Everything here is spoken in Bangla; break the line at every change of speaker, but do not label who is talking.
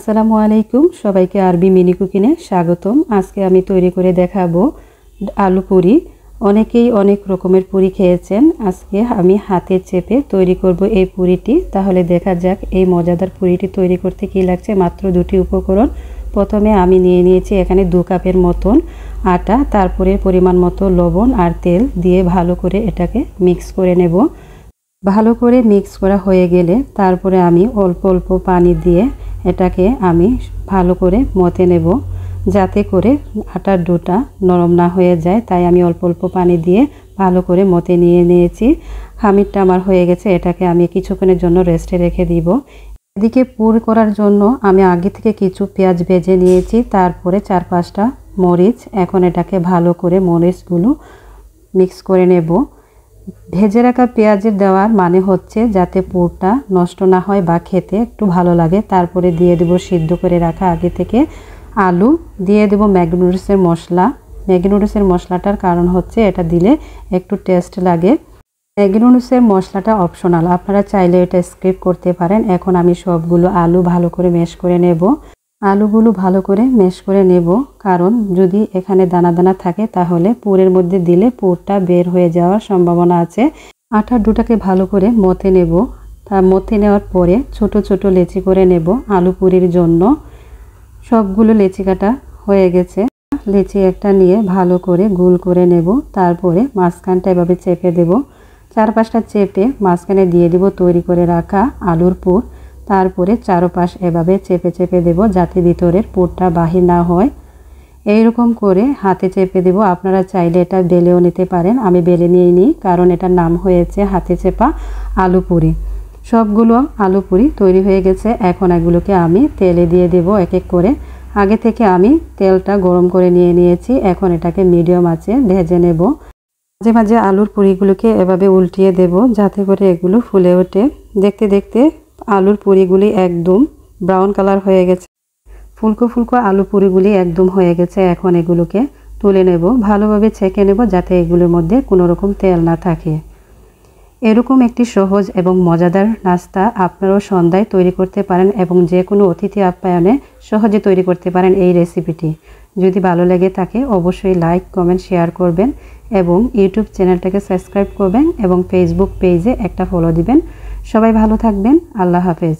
আসসালামু আলাইকুম সবাইকে আরবি মিনি কুকিংয়ে স্বাগতম। আজকে আমি তৈরি করে দেখাবো আলু পুরি। অনেকেই অনেক রকমের পুরি খেয়েছেন, আজকে আমি হাতে চেপে তৈরি করব এই পুরিটি। তাহলে দেখা যাক এই মজাদার পুরিটি তৈরি করতে কী লাগছে। মাত্র দুটি উপকরণ। প্রথমে আমি নিয়ে নিয়েছি এখানে 2 কাপের মতন আটা, তারপরে পরিমাণ মতো লবণ আর তেল দিয়ে ভালো করে এটাকে মিক্স করে নেব। ভালো করে মিক্স করা হয়ে গেলে তারপরে আমি অল্প অল্প পানি দিয়ে এটাকে আমি ভালো করে মথে নেব, যাতে করে আটার ডোটা নরম না হয়ে যায়। তাই আমি অল্প অল্প পানি দিয়ে ভালো করে মথে নিয়েছি। খামিরটা আমার হয়ে গেছে, এটাকে আমি কিছুক্ষণের জন্য রেস্টে রেখে দিব। এদিকে পুর করার জন্য আমি আগে থেকে কিছু পেঁয়াজ ভেজে নিয়েছি, তারপরে 4-5টা মরিচ। এখন এটাকে ভালো করে মরিচগুলো মিক্স করে নেব। ভেজে রাখা পেঁয়াজের দেওয়ার মানে হচ্ছে যাতে পুরটা নষ্ট না হয় বা খেতে একটু ভালো লাগে। তারপরে দিয়ে দেব সিদ্ধ করে রাখা আগে থেকে আলু, দিয়ে দেব ম্যাগি নুডলসের মশলা। ম্যাগি নুডলসের মশলাটার কারণ হচ্ছে এটা দিলে একটু টেস্ট লাগে। ম্যাগি নুডলসের মশলাটা অপশনাল, আপনারা চাইলে এটা স্কিপ করতে পারেন। এখন আমি সবগুলো আলু ভালো করে ম্যাশ করে নেব। আলুগুলো ভালো করে ম্যাশ করে নেব, কারণ যদি এখানে দানা দানা থাকে তাহলে পুরের মধ্যে দিলে পুরটা বের হয়ে যাওয়ার সম্ভাবনা আছে। আটার ডোটাকে ভালো করে মথে নেব। তা মথে নেওয়ার পরে ছোট ছোট লেচি করে নেব আলু পুরির জন্য। সবগুলো লেচি কাটা হয়ে গেছে। লেচি একটা নিয়ে ভালো করে গোল করে নেব, তারপরে মাঝখানটা এভাবে চেপে দেব। 4-5টা চেপে মাঝখানে দিয়ে দেব তৈরি করে রাখা আলুর পুর। তারপরে চারপাশ এভাবে চেপে চেপে দেব, যাতে ভিতরের পুরটা বাহির না হয়। এইরকম করে হাতে চেপে দেব। আপনারা চাইলে এটা বেলেও নিতে পারেন, আমি বেলে নিয়ে নিই কারণ এটার নাম হয়েছে হাতে চেপা আলু পুরি। সবগুলো আলু পুরি তৈরি হয়ে গেছে। এখন এগুলোকে আমি তেলে দিয়ে দেব এক এক করে। আগে থেকে আমি তেলটা গরম করে নিয়েছি। এখন এটাকে মিডিয়াম আঁচে ভেজে নেব। মাঝে মাঝে আলুর পুরিগুলোকে এভাবে উল্টিয়ে দেব, যাতে করে এগুলো ফুলে ওঠে। দেখতে দেখতে আলুর পুরিগুলি একদম ব্রাউন কালার হয়ে গেছে। ফুলকো ফুলকো আলু পুরিগুলি একদম হয়ে গেছে। এখন এগুলোকে তুলে নেব, ভালোভাবে ছেঁকে নেব, যাতে এগুলোর মধ্যে কোনো রকম তেল না থাকে। এরকম একটি সহজ এবং মজাদার নাস্তা আপনারাও সন্ধ্যায় তৈরি করতে পারেন এবং যে কোনো অতিথি আপ্যায়নে সহজে তৈরি করতে পারেন এই রেসিপিটি। যদি ভালো লেগে থাকে অবশ্যই লাইক, কমেন্ট, শেয়ার করবেন এবং ইউটিউব চ্যানেলটাকে সাবস্ক্রাইব করবেন এবং ফেসবুক পেজে একটা ফলো দিবেন। সবাই ভালো থাকবেন। আল্লাহ হাফেজ।